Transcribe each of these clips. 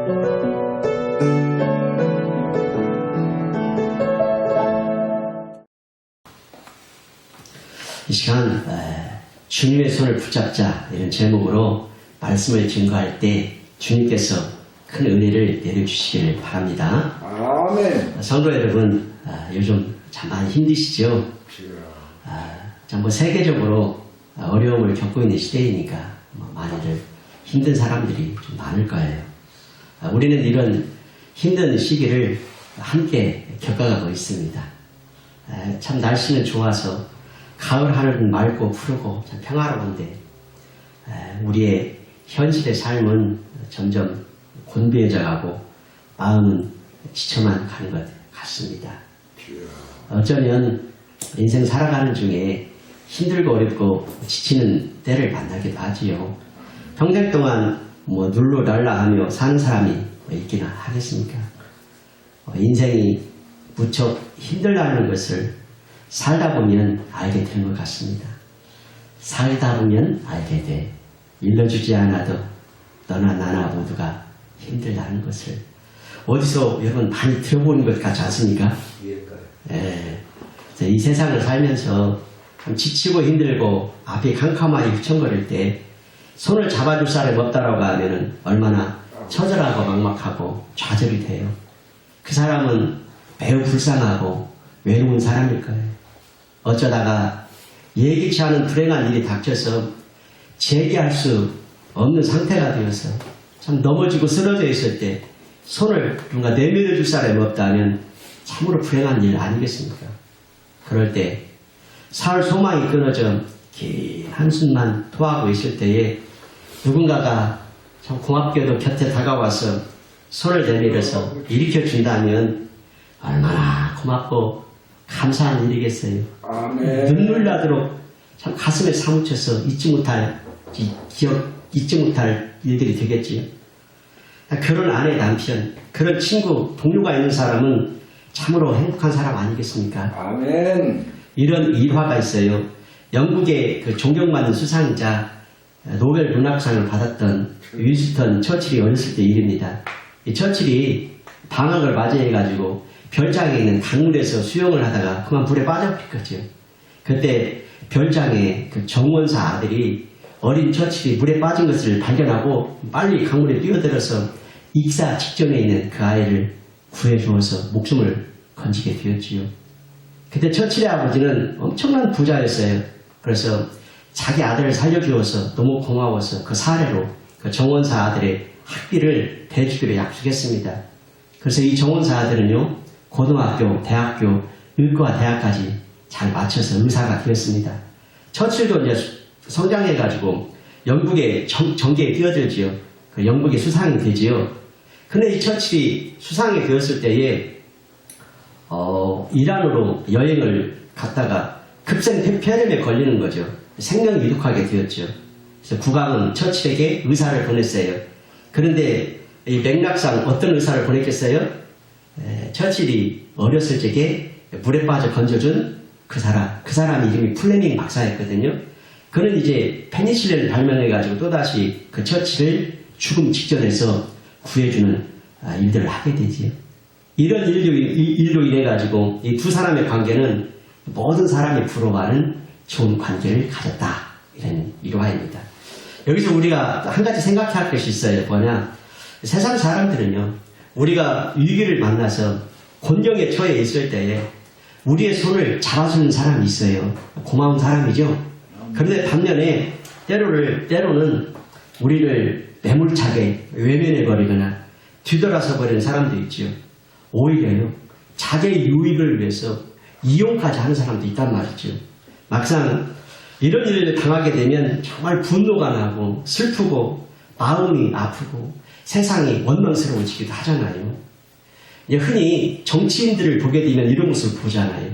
이 시간 주님의 손을 붙잡자 이런 제목으로 말씀을 증거할 때 주님께서 큰 은혜를 내려주시기를 바랍니다. 아멘. 성도 여러분, 요즘 참 많이 힘드시죠? 뭐 세계적으로 어려움을 겪고 있는 시대이니까 많이들 힘든 사람들이 좀 많을 거예요. 우리는 이런 힘든 시기를 함께 겪어가고 있습니다. 참 날씨는 좋아서 가을 하늘은 맑고 푸르고 참 평화로운데 우리의 현실의 삶은 점점 곤비해져 가고 마음은 지쳐만 가는 것 같습니다. 어쩌면 인생 살아가는 중에 힘들고 어렵고 지치는 때를 만나기도 하지요. 평생 동안 눌루랄라 하며 사는 사람이 있기나 하겠습니까? 인생이 무척 힘들다는 것을 살다 보면 알게 되는 것 같습니다. 살다 보면 알게 돼. 일러주지 않아도 너나 나나 모두가 힘들다는 것을 어디서 여러분 많이 들어보는 것 같지 않습니까? 이 세상을 살면서 참 지치고 힘들고 앞이 캄캄하게 휘청거릴 때 손을 잡아줄 사람이 없다라고 하면 얼마나 처절하고 막막하고 좌절이 돼요. 그 사람은 매우 불쌍하고 외로운 사람일 거예요. 어쩌다가 예기치 않은 불행한 일이 닥쳐서 재기할 수 없는 상태가 되어서 참 넘어지고 쓰러져 있을 때 손을 누가 내밀어 줄 사람이 없다면 참으로 불행한 일 아니겠습니까? 그럴 때 살 소망이 끊어져 긴 한숨만 토하고 있을 때에 누군가가 참 고맙게도 곁에 다가와서 손을 내밀어서 일으켜 준다면 얼마나 고맙고 감사한 일이겠어요. 아멘. 눈물 나도록 참 가슴에 사무쳐서 잊지 못할 일들이 되겠지요. 그런 아내, 남편, 그런 친구, 동료가 있는 사람은 참으로 행복한 사람 아니겠습니까? 아멘. 이런 일화가 있어요. 영국의 그 존경받는 수상자 노벨 문학상을 받았던 윈스턴 처칠이 어렸을 때 일입니다. 이 처칠이 방학을 맞이해가지고 별장에 있는 강물에서 수영을 하다가 그만 물에 빠져버렸거죠. 그때 별장의 그 정원사 아들이 어린 처칠이 물에 빠진 것을 발견하고 빨리 강물에 뛰어들어서 익사 직전에 있는 그 아이를 구해주어서 목숨을 건지게 되었지요. 그때 처칠의 아버지는 엄청난 부자였어요. 그래서 자기 아들을 살려주어서 너무 고마워서 그 사례로 그 정원사 아들의 학비를 대주기로 약속했습니다. 그래서 이 정원사 아들은요, 고등학교, 대학교, 의과 대학까지 잘 마쳐서 의사가 되었습니다. 처칠도 이제 성장해가지고 영국의 정계에 뛰어들지요. 그 영국의 수상이 되지요. 근데 이 처칠이 수상이 되었을 때에 이란으로 여행을 갔다가 급성폐렴에 걸리는 거죠. 생명이 위독하게 되었죠. 그래서 국왕은 처칠에게 의사를 보냈어요. 그런데 이 맥락상 어떤 의사를 보냈겠어요? 처칠이 어렸을 적에 물에 빠져 건져준 그 사람 이름이 플레밍 박사였거든요. 그는 이제 페니실린을 발명해가지고 또다시 그 처칠을 죽음 직전에서 구해주는 일들을 하게 되지요. 이런 일로 인해가지고 이 두 사람의 관계는 모든 사람이 부러워하는 좋은 관계를 가졌다. 이런 일화입니다. 여기서 우리가 한 가지 생각해야 할 것이 있어요. 뭐냐? 세상 사람들은요, 우리가 위기를 만나서 곤경에 처해 있을 때에 우리의 손을 잡아주는 사람이 있어요. 고마운 사람이죠. 그런데 반면에 때로는 우리를 매몰차게 외면해버리거나 뒤돌아서 버리는 사람도 있지요. 오히려요, 자기의 유익을 위해서 이용까지 하는 사람도 있단 말이죠. 막상 이런 일을 당하게 되면 정말 분노가 나고 슬프고 마음이 아프고 세상이 원망스러워지기도 하잖아요. 흔히 정치인들을 보게 되면 이런 모습을 보잖아요.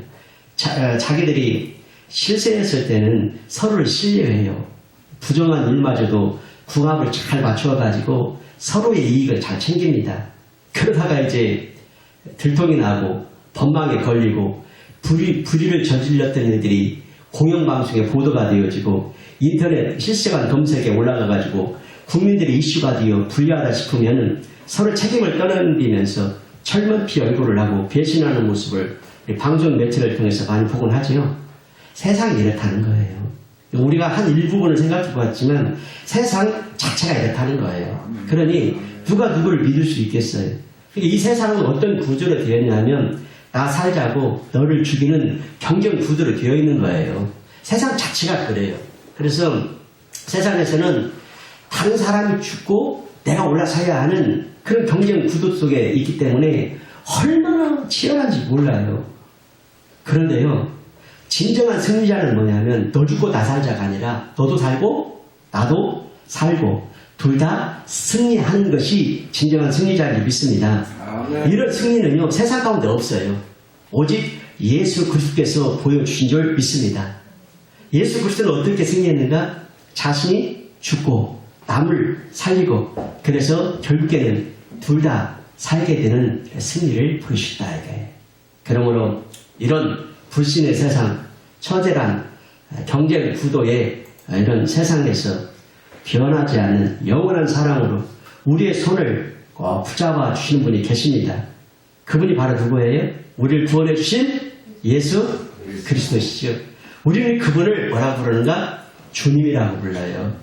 자기들이 실세했을 때는 서로를 신뢰해요. 부정한 일마저도 궁합을 잘 맞추어가지고 서로의 이익을 잘 챙깁니다. 그러다가 이제 들통이 나고 법망에 걸리고 불의를 저질렀던 애들이 공영방송에 보도가 되어지고 인터넷 실시간 검색에 올라가가지고 국민들의 이슈가 되어 불리하다 싶으면 서로 책임을 떠넘기면서 철먼피 얼굴을 하고 배신하는 모습을 방송 매체를 통해서 많이 보곤 하죠. 세상이 이렇다는 거예요. 우리가 한 일부분을 생각해 보았지만 세상 자체가 이렇다는 거예요. 그러니 누가 누구를 믿을 수 있겠어요. 이 세상은 어떤 구조로 되었냐면 나 살자고 너를 죽이는 경쟁 구도로 되어 있는 거예요. 세상 자체가 그래요. 그래서 세상에서는 다른 사람이 죽고 내가 올라서야 하는 그런 경쟁 구도 속에 있기 때문에 얼마나 치열한지 몰라요. 그런데요, 진정한 승리자는 뭐냐면 너 죽고 나 살자가 아니라 너도 살고 나도 살고 둘 다 승리하는 것이 진정한 승리자를 믿습니다. 아멘. 이런 승리는요, 세상 가운데 없어요. 오직 예수 그리스도께서 보여주신 줄 믿습니다. 예수 그리스도는 어떻게 승리했는가? 자신이 죽고 남을 살리고 그래서 결국에는 둘 다 살게 되는 승리를 보여주셨다 이거예요. 그러므로 이런 불신의 세상, 처절한 경쟁 구도의 이런 세상에서 변하지 않는 영원한 사랑으로 우리의 손을 꼭 붙잡아 주시는 분이 계십니다. 그분이 바로 누구예요? 우리를 구원해 주신 예수 그리스도시죠. 우리는 그분을 뭐라고 부르는가? 주님이라고 불러요.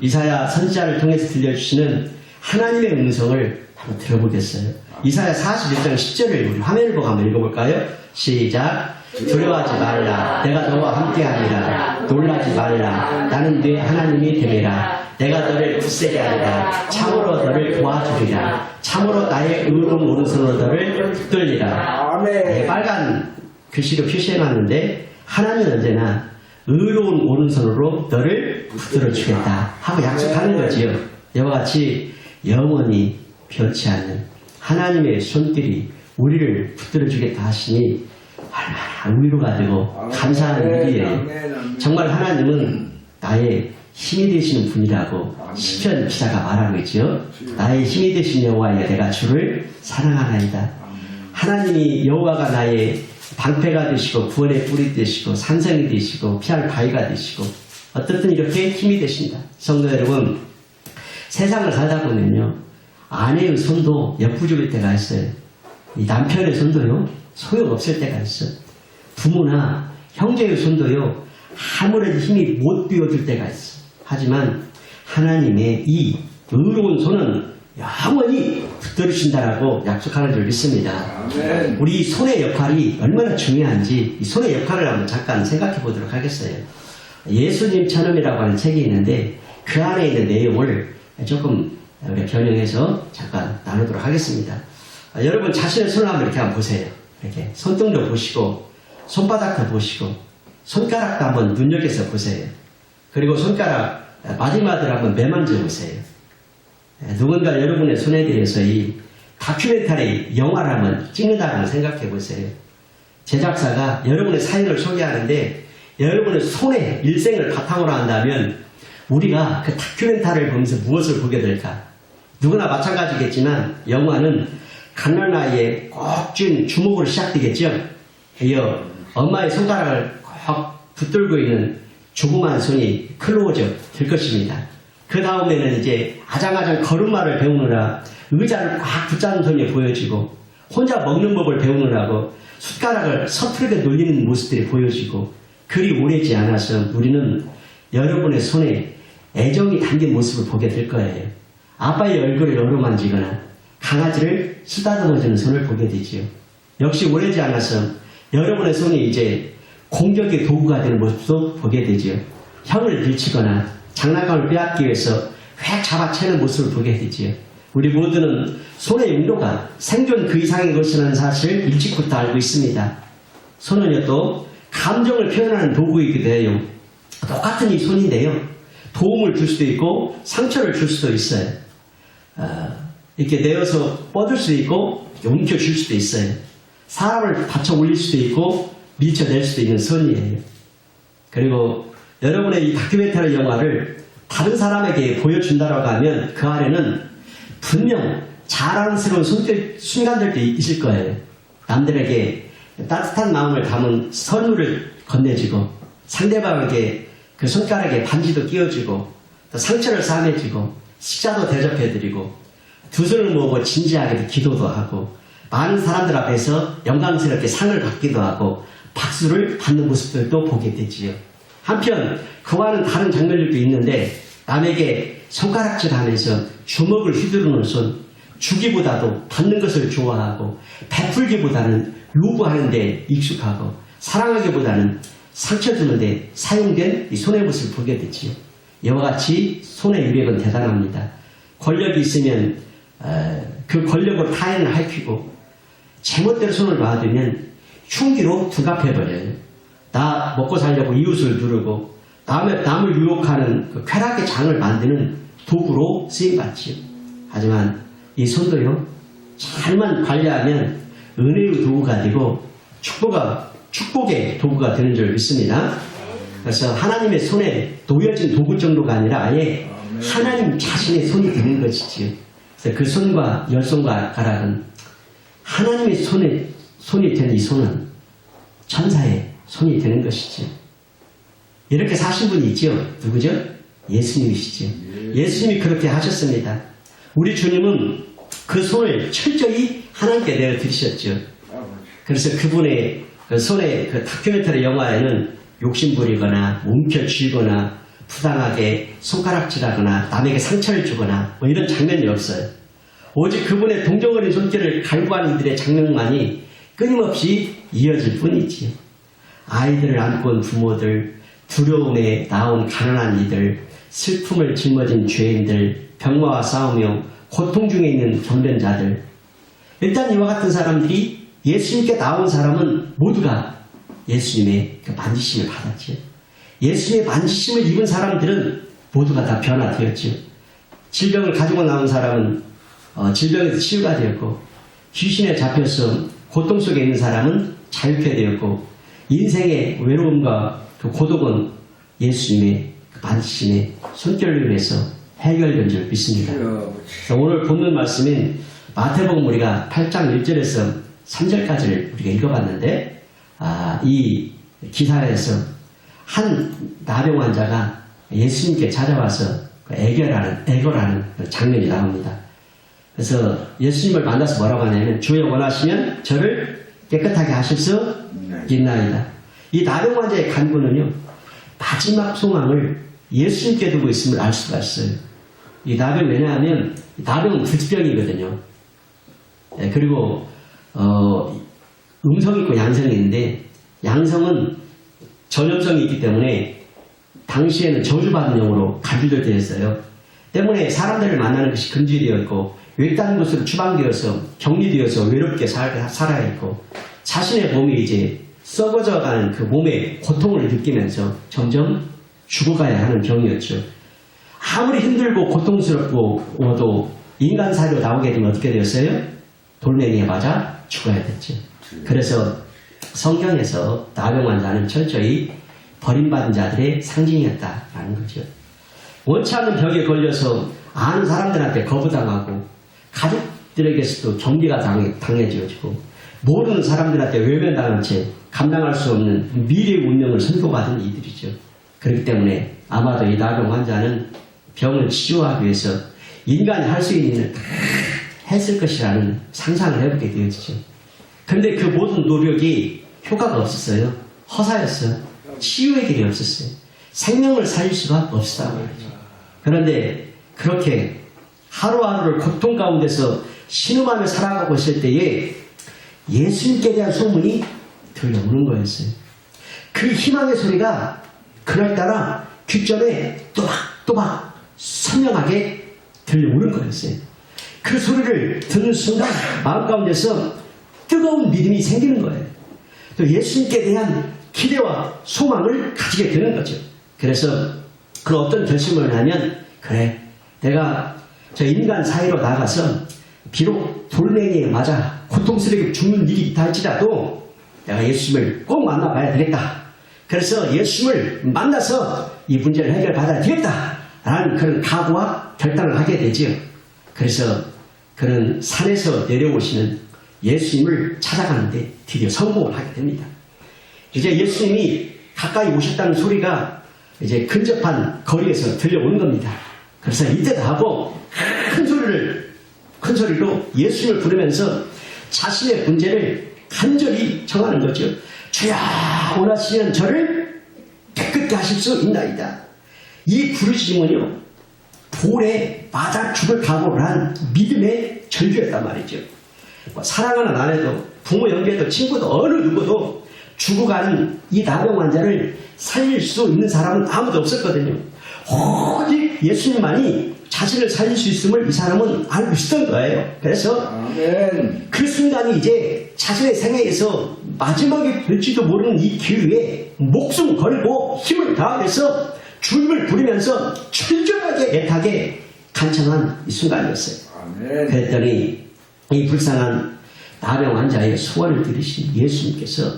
이사야 선지자를 통해서 들려주시는 하나님의 음성을 한번 들어보겠어요. 이사야 41장 10절을 우리 화면을 보고 한번 읽어볼까요? 시작. 두려워하지 말라. 내가 너와 함께하리라. 놀라지 말라. 나는 네 하나님이 되리라. 내가 너를 굳세게 하리라. 참으로 너를 도와주리라. 참으로 나의 의로운 오른손으로 너를 붙들리라. 아멘. 빨간 글씨로 표시해놨는데 하나님은 언제나 의로운 오른손으로 너를 붙들어 주겠다 하고 약속하는 거지요. 이와 같이 영원히 변치 않는 하나님의 손길이 우리를 붙들어 주겠다 하시니 얼마나 위로가 되고 감사한 일이에요. 정말 하나님은 나의 힘이 되시는 분이라고 시편 기자가 말하고 있죠. 나의 힘이 되신 여호와여 내가 주를 사랑하나이다. 하나님이 여호와가 나의 방패가 되시고 구원의 뿔이 되시고 산성이 되시고 피할 바위가 되시고 어떻든 이렇게 힘이 되신다. 성도 여러분, 세상을 살다 보면요 아내의 손도 역부족일 때가 있어요. 이 남편의 손도요 소용없을 때가 있어요. 부모나 형제의 손도요 아무런 힘이 못 비워줄 때가 있어요. 하지만 하나님의 이 의로운 손은 영원히 붙들으신다라고 약속하는 줄 믿습니다. 아멘. 우리 손의 역할이 얼마나 중요한지 이 손의 역할을 한번 잠깐 생각해 보도록 하겠어요. 예수님처럼이라고 하는 책이 있는데 그 안에 있는 내용을 조금 우리 변형해서 잠깐 나누도록 하겠습니다. 여러분 자신의 손을 한번 이렇게 한번 보세요. 이렇게 손등도 보시고 손바닥도 보시고 손가락도 한번 눈여겨서 보세요. 그리고 손가락 마디마디를 한번 매만져 보세요. 누군가 여러분의 손에 대해서 이 다큐멘터리 영화를 한번 찍는다고 생각해 보세요. 제작사가 여러분의 사연을 소개하는데 여러분의 손에 일생을 바탕으로 한다면 우리가 그 다큐멘터리를 보면서 무엇을 보게 될까? 누구나 마찬가지겠지만 영화는 갓난아이의 꼭 쥔 주먹으로 시작되겠죠. 이어 엄마의 손가락을 꼭 붙들고 있는 조그만 손이 클로즈업 될 것입니다. 그 다음에는 이제 아장아장 걸음마를 배우느라 의자를 꽉 붙잡는 손이 보여지고 혼자 먹는 법을 배우느라고 숟가락을 서투르게 놀리는 모습들이 보여지고 그리 오래지 않아서 우리는 여러분의 손에 애정이 담긴 모습을 보게 될 거예요. 아빠의 얼굴을 어루만지거나 강아지를 쓰다듬어주는 손을 보게 되지요. 역시 오래지 않아서 여러분의 손이 이제 공격의 도구가 되는 모습도 보게 되지요. 형을 밀치거나 장난감을 빼앗기 위해서 획 잡아채는 모습을 보게 되지요. 우리 모두는 손의 용도가 생존 그 이상의 것이라는 사실을 일찍부터 알고 있습니다. 손은요 또 감정을 표현하는 도구이기도 해요. 똑같은 이 손인데요. 도움을 줄 수도 있고 상처를 줄 수도 있어요. 이렇게 내어서 뻗을 수도 있고 움켜줄 수도 있어요. 사람을 받쳐 올릴 수도 있고 밀쳐낼 수도 있는 손이에요. 그리고 여러분의 이 다큐멘터리 영화를 다른 사람에게 보여준다라고 하면 그 안에는 분명 자랑스러운 순간들도 있을 거예요. 남들에게 따뜻한 마음을 담은 선물을 건네주고 상대방에게 그 손가락에 반지도 끼워주고 또 상처를 싸매주고 식사도 대접해드리고 두 손을 모으고 진지하게 기도도 하고 많은 사람들 앞에서 영광스럽게 상을 받기도 하고 박수를 받는 모습들도 보게 되지요. 한편 그와는 다른 장면들도 있는데 남에게 손가락질하면서 주먹을 휘두르는 손, 주기보다도 받는 것을 좋아하고 베풀기보다는 요구하는 데 익숙하고 사랑하기보다는 상처 주는데 사용된 이 손의 모습을 보게 되지요. 이와 같이 손의 유력은 대단합니다. 권력이 있으면 그 권력으로 타인을 핥히고 제멋대로 손을 놔두면 흉기로 두갑해버려요. 나 먹고 살려고 이웃을 누르고 남을 유혹하는 그 쾌락의 장을 만드는 도구로 쓰임받지요. 하지만 이 손도요, 잘만 관리하면 은혜의 도구가 되고 축복의 도구가 되는 줄 믿습니다. 그래서 하나님의 손에 놓여진 도구 정도가 아니라 아예 하나님 자신의 손이 되는 것이지요. 그래서 그 손과 열손가락은 하나님의 손이 되는 이 손은 천사의 손이 되는 것이지요. 이렇게 사신 분이 있죠. 누구죠? 예수님이시죠. 예수님이 그렇게 하셨습니다. 우리 주님은 그 손을 철저히 하나님께 내어드리셨죠. 그래서 그분의 그 손의 그 다큐멘터리 영화에는 욕심부리거나 움켜쥐거나 부당하게 손가락질하거나 남에게 상처를 주거나 뭐 이런 장면이 없어요. 오직 그분의 동정어린 손길을 갈구하는 이들의 장면만이 끊임없이 이어질 뿐이지요. 아이들을 안고 온 부모들, 두려움에 나온 가난한 이들, 슬픔을 짊어진 죄인들, 병마와 싸우며 고통 중에 있는 경련자들. 일단 이와 같은 사람들이 예수님께 나온 사람은 모두가 예수님의 그 만지심을 받았지요. 예수님의 만지심을 입은 사람들은 모두가 다 변화되었지요. 질병을 가지고 나온 사람은 질병에서 치유가 되었고, 귀신에 잡혀서 고통 속에 있는 사람은 자유케 되었고, 인생의 외로움과 그 고독은 예수님의 그 만지심의 손길을 위해서 해결된 줄 믿습니다. 오늘 본문 말씀인 마태복음 우리가 8장 1절에서 3절까지를 우리가 읽어봤는데, 이 기사에서 한 나병 환자가 예수님께 찾아와서 애걸하는 장면이 나옵니다. 그래서 예수님을 만나서 뭐라고 하냐면, 주여 원하시면 저를 깨끗하게 하실 수 있나이다. 이 나병 환자의 간구는요, 마지막 소망을 예수님께 두고 있음을 알 수가 있어요. 이 나병, 왜냐하면 나병은 불치병이거든요. 그리고 음성이 있고 양성이 있는데, 양성은 전염성이 있기 때문에 당시에는 저주받은 영으로 간주되어 있어요. 때문에 사람들을 만나는 것이 금지되었고, 외딴 곳으로 추방되어서 격리되어서 외롭게 살아야 했고, 자신의 몸이 이제 썩어져가는 그 몸의 고통을 느끼면서 점점 죽어가야 하는 병이었죠. 아무리 힘들고 고통스럽고도 인간 사회로 나오게 되면 어떻게 되었어요? 돌멩이에 맞아 죽어야 됐죠. 그래서 성경에서 나병 환자는 철저히 버림받은 자들의 상징이었다라는 거죠. 원치 않는 병에 걸려서 아는 사람들한테 거부당하고, 가족들에게서도 경계가 당해지고, 모르는 사람들한테 외면당한 채 감당할 수 없는 미래의 운명을 선고받은 이들이죠. 그렇기 때문에 아마도 이 나병 환자는 병을 치료하기 위해서 인간이 할 수 있는 일을 다 했을 것이라는 상상을 해보게 되어지죠. 그런데 그 모든 노력이 효과가 없었어요. 허사였어요. 치유의 길이 없었어요. 생명을 살릴 수가 없었다고 말이죠. 그런데 그렇게 하루하루를 고통 가운데서 신음하며 살아가고 있을 때에 예수님께 대한 소문이 들려오는 거였어요. 그 희망의 소리가 그날따라 귓전에 또박또박 선명하게 들려오는 거였어요. 그 소리를 듣는 순간 마음 가운데서 뜨거운 믿음이 생기는 거예요. 또 예수님께 대한 기대와 소망을 가지게 되는 거죠. 그래서 그 어떤 결심을 하면, 그래, 내가 저 인간 사이로 나가서 비록 돌멩이에 맞아 고통스럽게 죽는 일이 있다 할지라도 내가 예수님을 꼭 만나봐야 되겠다. 그래서 예수님을 만나서 이 문제를 해결받아야 되겠다 라는 그런 각오와 결단을 하게 되지요. 그래서 그는 산에서 내려오시는 예수님을 찾아가는데 드디어 성공을 하게 됩니다. 이제 예수님이 가까이 오셨다는 소리가 이제 근접한 거리에서 들려오는 겁니다. 그래서 이때다 하고 큰 소리로 예수님을 부르면서 자신의 문제를 간절히 정하는 거죠. 주야, 원하시면 저를 깨끗게 하실 수 있나이다. 이 부르짖음은요, 돌에 맞아 죽을 각오를 한 믿음의 절규였단 말이죠. 사랑하는 아내도 부모 형제도 친구도 어느 누구도 죽어간 이 나병 환자를 살릴 수 있는 사람은 아무도 없었거든요. 오직 예수님만이 자신을 살릴 수 있음을 이 사람은 알고 있었던 거예요. 그래서 아멘. 그 순간이 이제 자신의 생애에서 마지막이 될지도 모르는 이 기회에 목숨 걸고 힘을 다해서 주님을 부르면서 철저하게 애타게 간청한 이 순간이었어요. 아멘. 그랬더니 이 불쌍한 나병 환자의 소원을 들으신 예수님께서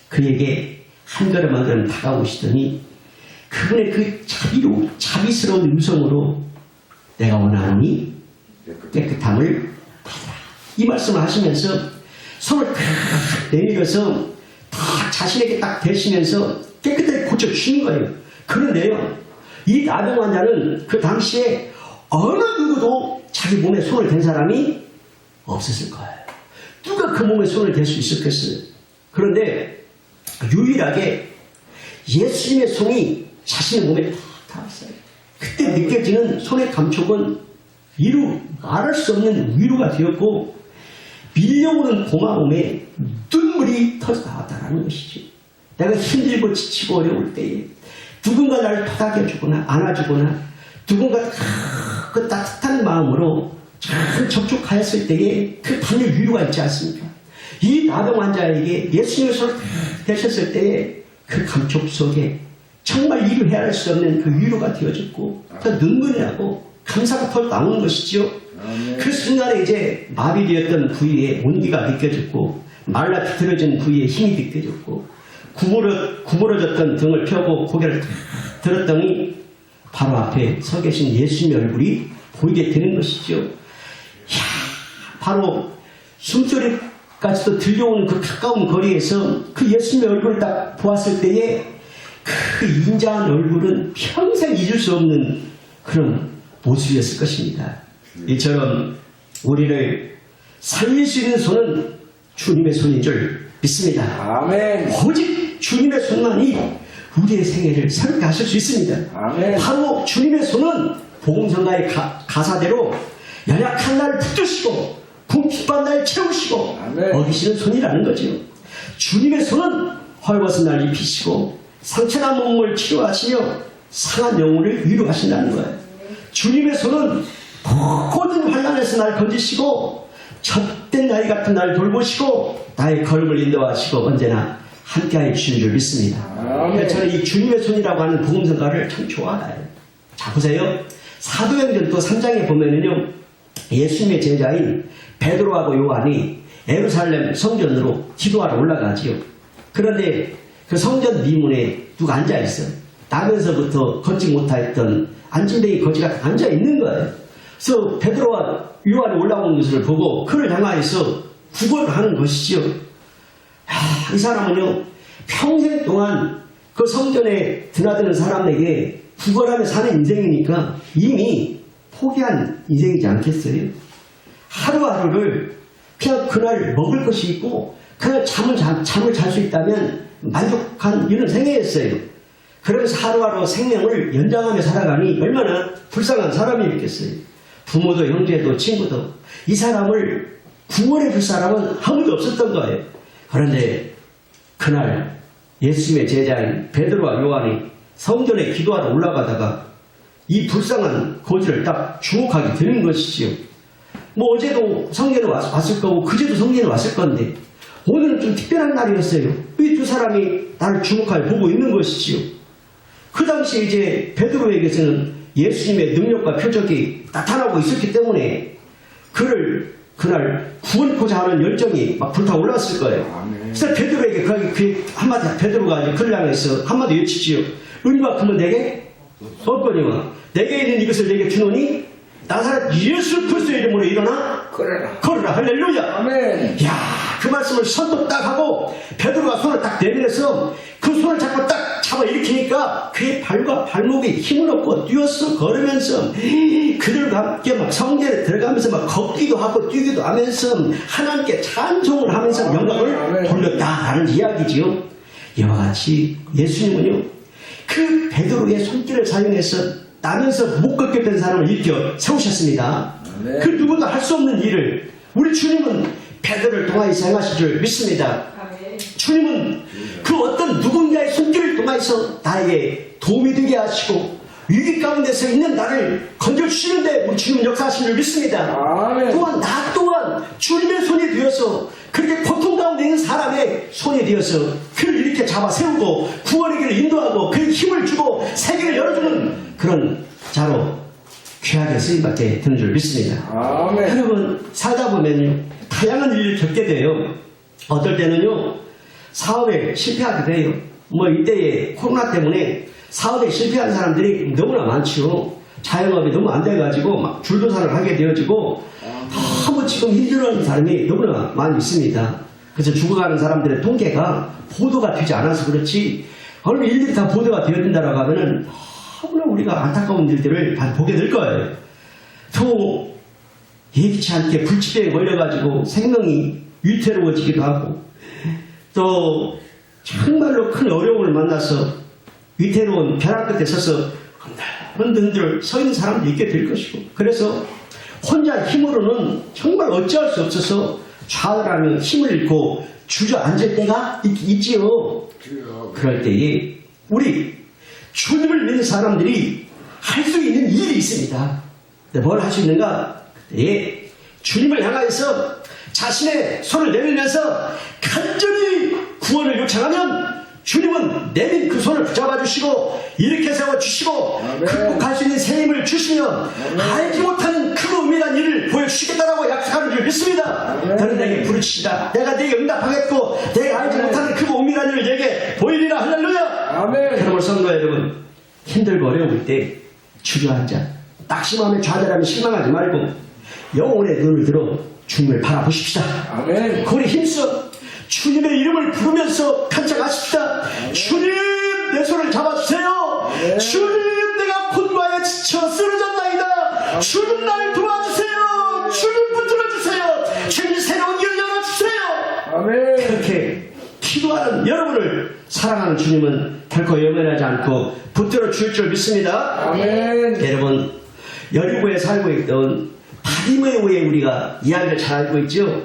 그에게 한 걸음 한 걸음 다가오시더니 그분의 그 자비스러운 음성으로 내가 원하노니 깨끗함을 받으라. 이 말씀을 하시면서 손을 탁 내밀어서 딱 자신에게 딱 대시면서 깨끗하게 고쳐주시는 거예요. 그런데요, 이 나병 환자는 그 당시에 어느 누구도 자기 몸에 손을 댄 사람이 없었을 거예요. 누가 그 몸에 손을 댈 수 있었겠어요. 그런데 유일하게 예수님의 손이 자신의 몸에 탁 닿았어요. 그때 느껴지는 손의 감촉은 말할 수 없는 위로가 되었고 밀려오는 고마움에 눈물이 터져 나왔다는 것이죠. 내가 힘들고 지치고 어려울 때에 누군가 나를 토닥여주거나 안아주거나 누군가 그 따뜻한 마음으로 잘 접촉하였을 때에 그 단일 위로가 있지 않습니까? 이 나병 환자에게 예수님의 손을 대셨을 때에 그 감촉 속에 정말 이루 헤아릴 수 없는 그 위로가 되어졌고 또 눈물이 나고 감사가 더 나오는 것이죠. 그 순간에 이제 마비되었던 부위에 온기가 느껴졌고 말라 비틀어진 부위에 힘이 느껴졌고 구부러졌던 등을 펴고 고개를 탁 들었더니 바로 앞에 서 계신 예수님의 얼굴이 보이게 되는 것이죠. 바로 숨소리까지도 들려오는 그 가까운 거리에서 그 예수님의 얼굴을 딱 보았을 때에 그 인자한 얼굴은 평생 잊을 수 없는 그런 모습이었을 것입니다. 이처럼 우리를 살릴 수 있는 손은 주님의 손인 줄 믿습니다. 아멘. 오직 주님의 손만이 우리의 생애를 새롭게 하실 수 있습니다. 아멘. 바로 주님의 손은 복음성가의 가사대로 연약한 날 붙드시고 궁핍한 날 채우시고 아멘. 먹이시는 손이라는 거죠. 주님의 손은 헐벗은 날 입히시고 상처난 몸을 치료하시며 상한 영혼을 위로하신다는 거예요. 주님의 손은 모든 환난에서 날 건지시고 젖된 나이 같은 날 돌보시고 나의 걸음을 인도하시고 언제나 함께하여 주시는 줄 믿습니다. 아멘. 저는 이 주님의 손이라고 하는 복음성가를 참 좋아해요. 자 보세요. 사도행전 또 3장에 보면은요, 예수님의 제자인 베드로하고 요한이 예루살렘 성전으로 기도하러 올라가지요. 그런데 그 성전 미문에 누가 앉아있어요. 나면서부터 걷지 못하였던 안진뱅이 거지가 앉아있는 거예요. 그래서 베드로와 요한이 올라오는 것을 보고 그를 향하여서 구걸을 하는 것이죠. 이 사람은요, 평생 동안 그 성전에 드나드는 사람에게 구걸하며 사는 인생이니까 이미 포기한 인생이지 않겠어요? 하루하루를 그냥 그날 먹을 것이 있고 그냥 잠을 잘 수 있다면 만족한 이런 생애였어요. 그러면서 하루하루 생명을 연장하며 살아가니 얼마나 불쌍한 사람이었겠어요. 부모도 형제도 친구도 이 사람을 구원해 줄 사람은 아무도 없었던 거예요. 그런데 그날 예수님의 제자인 베드로와 요한이 성전에 기도하러 올라가다가 이 불쌍한 고지를 딱 주목하게 되는 것이지요. 뭐 어제도 성전에 왔을 거고 그제도 성전에 왔을 건데 오늘은 좀 특별한 날이었어요. 이 두 사람이 나를 주목하여 보고 있는 것이지요. 그 당시에 이제 베드로에게서는 예수님의 능력과 표적이 나타나고 있었기 때문에 그를 그날 구원하고자 하는 열정이 막 불타올랐을 거예요. 그래서 베드로에게 그 한마디, 베드로가 이제 그를 향해서 한마디 외치지요. 은과 금은 내게 없거니와 내게 있는 이것을 내게 주노니 나사렛 예수 그리스도의 이름으로 일어나 걸으라. 할렐루야. 아멘. 야, 그 말씀을 선뜻 딱 하고 베드로가 손을 딱 내밀어서 그 손을 잡고 딱 잡아일으키니까 그의 발과 발목에 힘을 얻고 뛰어서 걸으면서 그들과 함께 막 성전에 들어가면서 막 걷기도 하고 뛰기도 하면서 하나님께 찬송을 하면서 영광을 돌렸다라는 이야기지요. 이와 같이 예수님은요, 그 베드로의 손길을 사용해서 나면서 못 걷겠던 사람을 일으켜 세우셨습니다. 그 누구도 할 수 없는 일을 우리 주님은 베드로를 통하여서 행하실 줄 믿습니다. 주님은 그 어떤 누군가의 손길을 통해서 나에게 도움이 되게 하시고 위기 가운데서 있는 나를 건져주시는데 우리 주님은 역사하신 줄 믿습니다. 또한 나 또한 주님의 손이 되어서 그렇게 고통 가운데 있는 사람의 손이 되어서 그를 이렇게 잡아 세우고 구원의 길을 인도하고 그에게 힘을 주고 세계를 열어주는 그런 자로 귀하게 쓰임받게 되는 줄 믿습니다. 여러분 살다 보면요 다양한 일을 겪게 돼요. 어떨 때는요 사업에 실패하기도 해요. 뭐 이때에 코로나 때문에 사업에 실패한 사람들이 너무나 많죠. 자영업이 너무 안 돼가지고 막 줄도산을 하게 되어지고 너무 지금 힘들어하는 사람이 너무나 많이 있습니다. 그래서 죽어가는 사람들의 통계가 보도가 되지 않아서 그렇지 어느 일들이 다 보도가 되어진다라고 하면은 너무나 우리가 안타까운 일들을 다 보게 될 거예요. 또 예기치 않게 불치병에 걸려가지고 생명이 위태로워지기도 하고 또 정말로 큰 어려움을 만나서 위태로운 벼랑 끝에 서서 흔들흔들 서 있는 사람도 있게 될 것이고 그래서 혼자 힘으로는 정말 어찌할 수 없어서 좌절하며 힘을 잃고 주저앉을 때가 있지요. 그럴 때에 우리 주님을 믿는 사람들이 할 수 있는 일이 있습니다. 뭘 할 수 있는가? 예, 주님을 향하여서 자신의 손을 내밀면서 간절히 구원을 요청하면 주님은 내민 그 손을 붙잡아 주시고 일으켜 세워 주시고 극복할 수 있는 새 힘을 주시며 알지 못하는 크고 은밀한 일을 보여주시겠다라고 약속하는 줄 믿습니다. 너는 내게 부르시다. 내가 네게 응답하겠고 내가 알지 못하는 크고 은밀한 일을 내게 보이리라. 할렐루야. 그러므로 성도 여러분 힘들고 어려울 때 주저앉아 낙심하며 좌절하며 실망하지 말고 영혼의 눈을 들어 주님을 바라보십시다. 거리 힘써 주님의 이름을 부르면서 간청하십시다. 주님 내 손을 잡아주세요. 주님 내가 곤고하여 지쳐 쓰러졌나이다. 주님 날 도와주세요. 주님 붙들어주세요. 주님 새로운 길을 열어주세요. 그렇게 기도하는 여러분을 사랑하는 주님은 결코 외면하지 않고 붙들어 줄 줄 믿습니다. 여러분 여리고에 살고 있던 바디메오의 우리가 이야기를 잘 알고 있죠.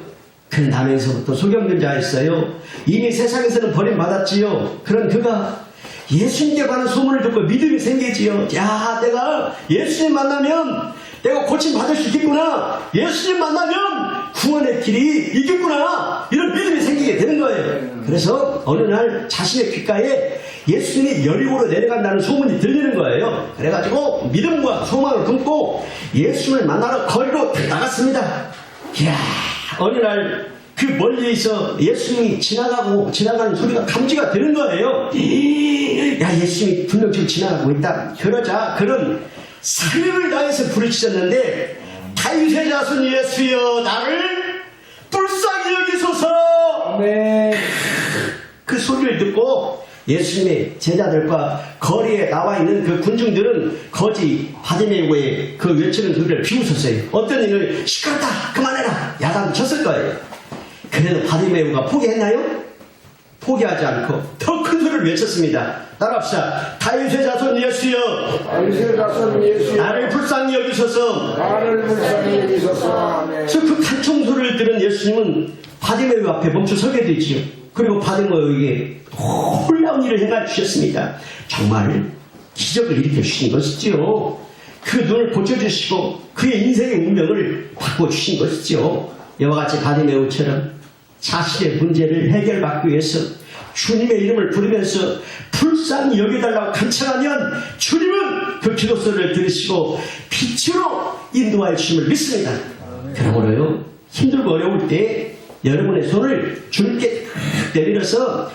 그 나면서부터 소경된 자였어요. 이미 세상에서는 버림받았지요. 그런 그가 예수님께 관한 소문을 듣고 믿음이 생기지요. 야, 내가 예수님 만나면 내가 고침 받을 수 있겠구나. 예수님 만나면 구원의 길이 있겠구나. 이런 믿음이 생기게 되는 거예요. 그래서 어느 날 자신의 귓가에 예수님이 여리고로 내려간다는 소문이 들리는 거예요. 그래가지고 믿음과 소망을 품고 예수님을 만나러 거리로 나갔습니다. 이야, 어느 날 그 멀리에서 예수님이 지나가는 소리가 감지가 되는 거예요. 야, 예수님이 분명 지금 지나가고 있다. 그러자 그런 사명을 다해서 부르짖었는데 다윗의 자손 예수여 나를 불쌍히 여기소서. 그 소리를 듣고 예수님의 제자들과 거리에 나와 있는 그 군중들은 거지 바디메오의 그 외치는 소리를 비웃었어요. 어떤 일을 시끄럽다 그만해라 야단 쳤을 거예요. 그래도 바디메오가 포기했나요? 포기하지 않고 더 큰 소리를 외쳤습니다. 따라합시다. 다윗의 자손 예수여 나를 불쌍히 여기소서. 그래서 그 탄총 소리를 들은 예수님은 바디메오 앞에 멈춰 서게 되지요. 그리고 바디메오에게 놀라운 일을 행해 주셨습니다. 정말 기적을 일으켜 주신 것이지요. 그 눈을 고쳐주시고 그의 인생의 운명을 바꿔주신 것이지요. 이와 같이 바디메오처럼 자신의 문제를 해결받기 위해서 주님의 이름을 부르면서 불쌍히 여겨달라고 간청하면 주님은 그 기도 소리를 들으시고 빛으로 인도하여 주심을 믿습니다. 그러므로요 힘들고 어려울 때 여러분의 손을 주님께 내밀어서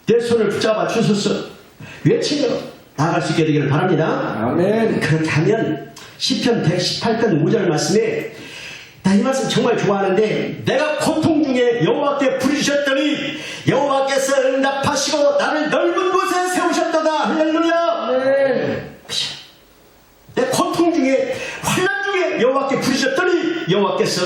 내 손을 붙잡아 주소서 외치며 나아갈 수 있게 되기를 바랍니다. 그렇게 하면 시편 118편 5절 말씀에 나 이 말씀 정말 좋아하는데 내가 고통 중에 여호와께 부르셨더니 여호와께서 응답하시고 나를 넓은 곳에 세우셨다. 여호와께서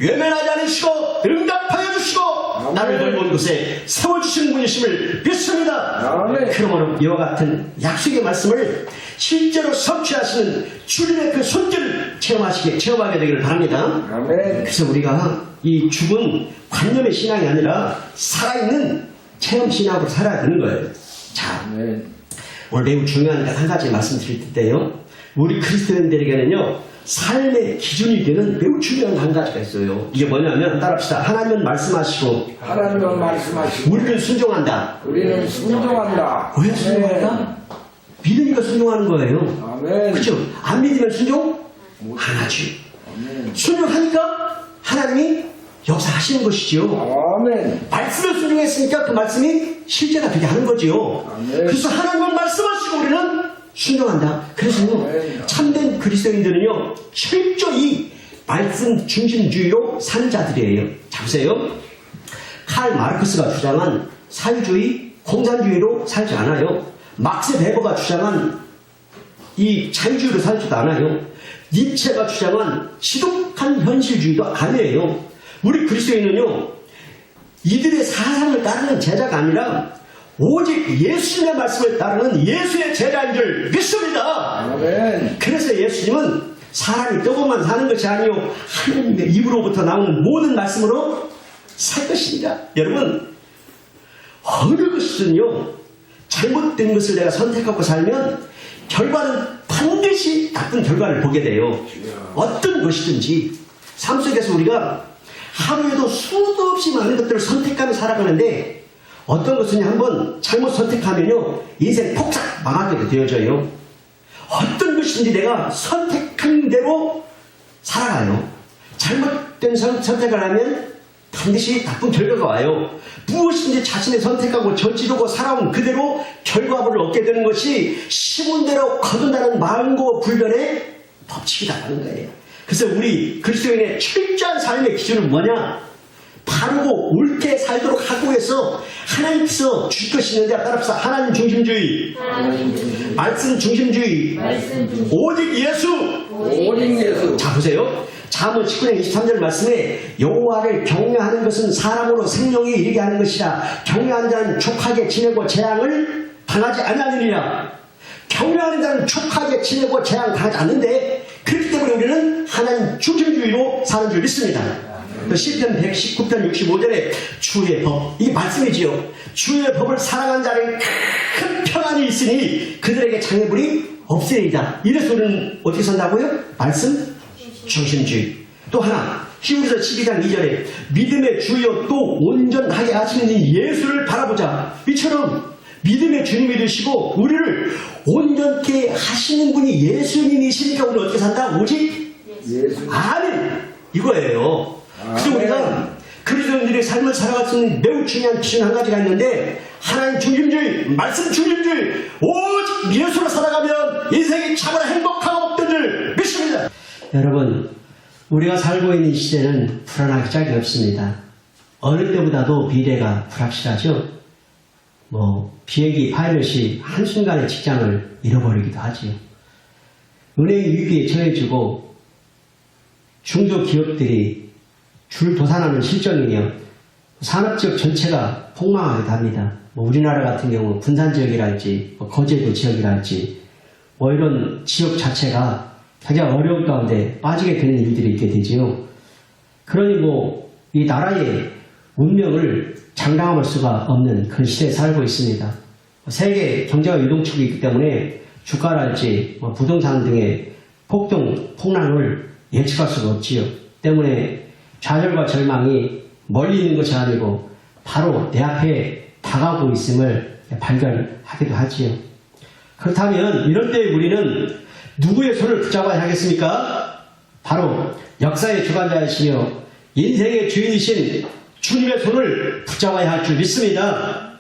외면하지 않으시고 응답하여 주시고 아멘. 나를 넓은 곳에 세워주시는 분이심을 믿습니다. 아멘. 그러므로 이와 같은 약속의 말씀을 실제로 성취하시는 주님의 그 손길을 체험하게 되기를 바랍니다. 아멘. 그래서 우리가 이 죽은 관념의 신앙이 아니라 살아있는 체험 신학으로 살아야 되는 거예요. 자, 아멘. 오늘 매우 중요한 것 한 가지 말씀드릴 텐데요. 우리 그리스도인들에게는요, 삶의 기준이 되는 매우 중요한 한 가지가 있어요. 이게 뭐냐면, 따라합시다. 하나님은 말씀하시고, 하나님은 말씀하시고 우리는 순종한다. 우리는 순종한다. 왜 순종한다? 믿으니까 순종하는 거예요. 아멘. 그죠? 안 믿으면 순종? 안 하지. 아멘. 순종하니까 하나님이 역사하시는 것이지요. 아멘. 말씀을 순종했으니까 그 말씀이 실제가 되게 하는 거지요. 아멘. 그래서 하나님은 말씀하시고 우리는 순종한다. 그래서 아멘. 참된 그리스도인들은요, 철저히 말씀 중심주의로 사는 자들이에요. 자, 보세요. 칼 마르크스가 주장한 사유주의, 공산주의로 살지 않아요. 막스 베버가 주장한 이 자유주의로 살지도 않아요. 니체가 주장한 지독한 현실주의도 아니에요. 우리 그리스도인은요, 이들의 사상을 따르는 제자가 아니라 오직 예수님의 말씀을 따르는 예수의 제자인 줄 믿습니다. 아멘. 그래서 예수님은 사람이 떡으로만 사는 것이 아니요 하나님의 입으로부터 나오는 모든 말씀으로 살 것입니다. 여러분, 어느 것이든요, 잘못된 것을 내가 선택하고 살면 결과는 반드시 나쁜 결과를 보게 돼요. 어떤 것이든지 삶 속에서 우리가 하루에도 수도 없이 많은 것들을 선택하며 살아가는데, 어떤 것은 한번 잘못 선택하면요, 인생 폭삭 망하게 되어져요. 어떤 것인지 내가 선택한 대로 살아가요. 잘못된 선택을 하면 반드시 나쁜 결과가 와요. 무엇인지 자신의 선택하고 저지르고 살아온 그대로 결과물을 얻게 되는 것이 심은 대로 거둔다는 만고 불변의 법칙이라는 거예요. 그래서 우리 그리스도인의 철저한 삶의 기준은 뭐냐? 바르고 옳게 살도록 하고 해서 하나님께서 주실 것이 있는데, 따라서 하나님 중심주의, 말씀 중심주의, 오직 예수. 오직 예수. 자, 보세요. 잠언 19장 23절 말씀에 여호와를 경외하는 것은 사람으로 생명에 이르게 하는 것이라. 경외하는 자는 족하게 지내고 재앙을 당하지 아니하느니라. 경외하는 자는 족하게 지내고 재앙 당하지 않는데, 그렇기 때문에 우리는 하나님 중심주의로 사는 줄 믿습니다. 시편 119편 65절에 주의 법, 이게 말씀이지요. 주의 법을 사랑한 자는 큰 평안이 있으니 그들에게 장애물이 없으리이다. 이래서 우리는 어떻게 산다고요? 말씀 중심주의. 또 하나, 히브리서 12장 2절에 믿음의 주여 또 온전하게 하시는 이 예수를 바라보자. 이처럼 믿음의 주님이 되시고 우리를 온전케 하시는 분이 예수님이시니까 우리는 어떻게 산다? 오직 예수. 아멘, 이거예요. 그래서 우리가 그리스도인들의 삶을 살아갈 수 있는 매우 중요한 기준 한 가지가 있는데, 하나님 중심주의, 말씀 중심주의, 오직 예수로 살아가면 인생이 참으로 행복하고 없던 줄 믿습니다. 여러분, 우리가 살고 있는 시대는 불안하기 짝이 없습니다. 어느 때보다도 미래가 불확실하죠. 비행기 파일럿이 한순간에 직장을 잃어버리기도 하지요. 은행이 위기에 처해지고 중소기업들이 줄도산하는 실정이며 산업지역 전체가 폭망하기도 합니다. 우리나라 같은 경우 군산지역이랄지 거제도 지역이랄지 이런 지역 자체가 굉장히 어려운 가운데 빠지게 되는 일들이 있게 되지요. 그러니 이 나라의 운명을 장담할 수가 없는 그런 시대에 살고 있습니다. 세계 경제가 유동축이 있기 때문에 주가랄지 부동산 등의 폭락을 예측할 수가 없지요. 때문에 좌절과 절망이 멀리 있는 것이 아니고 바로 내 앞에 다가오고 있음을 발견하기도 하지요. 그렇다면 이럴 때 우리는 누구의 손을 붙잡아야 하겠습니까? 바로 역사의 주관자이시며 인생의 주인이신 주님의 손을 붙잡아야 할 줄 믿습니다.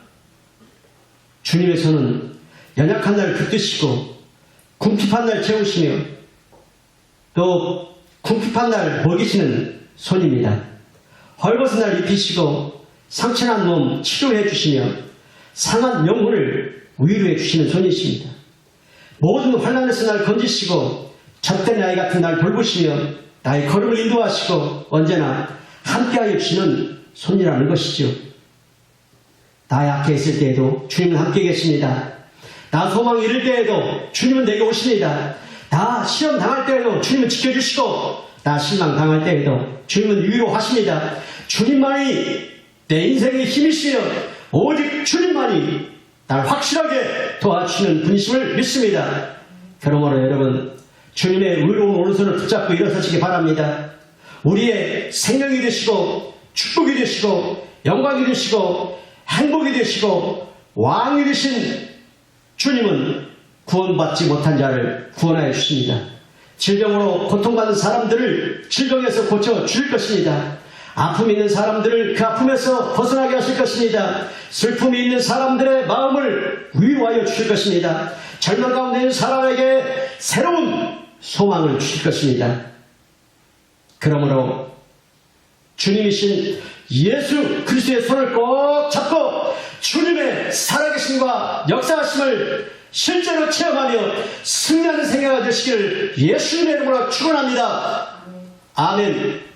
주님의 손은 연약한 날 붙드시고 궁핍한 날 채우시며 또 궁핍한 날 먹이시는 손입니다. 헐벗은 날 입히시고 상처난 몸 치료해 주시며 상한 영혼을 위로해 주시는 손이십니다. 모든 환난에서 날 건지시고 젖된 아이 같은 날 돌보시며 나의 걸음을 인도하시고 언제나 함께하여 주시는 손이라는 것이죠. 나 약해 있을 때에도 주님은 함께 계십니다. 나 소망이 이를 때에도 주님은 내게 오십니다. 나 시험 당할 때에도 주님은 지켜주시고 나 실망 당할 때에도 주님은 위로하십니다. 주님만이 내 인생의 힘이시여 오직 주님만이 날 확실하게 도와주시는 분이심을 믿습니다. 그러므로 여러분 주님의 의로운 오른손을 붙잡고 일어서시기 바랍니다. 우리의 생명이 되시고 축복이 되시고 영광이 되시고 행복이 되시고 왕이 되신 주님은 구원받지 못한 자를 구원하여 주십니다. 질병으로 고통받는 사람들을 질병에서 고쳐줄 것입니다. 아픔이 있는 사람들을 그 아픔에서 벗어나게 하실 것입니다. 슬픔이 있는 사람들의 마음을 위로하여 주실 것입니다. 절망 가운데 있는 사람에게 새로운 소망을 주실 것입니다. 그러므로 주님이신 예수 그리스도의 손을 꼭 잡고 주님의 살아계심과 역사하심을 실제로 체험하며 승리하는 생애가 되시기를 예수님의 이름으로 축원합니다. 아멘.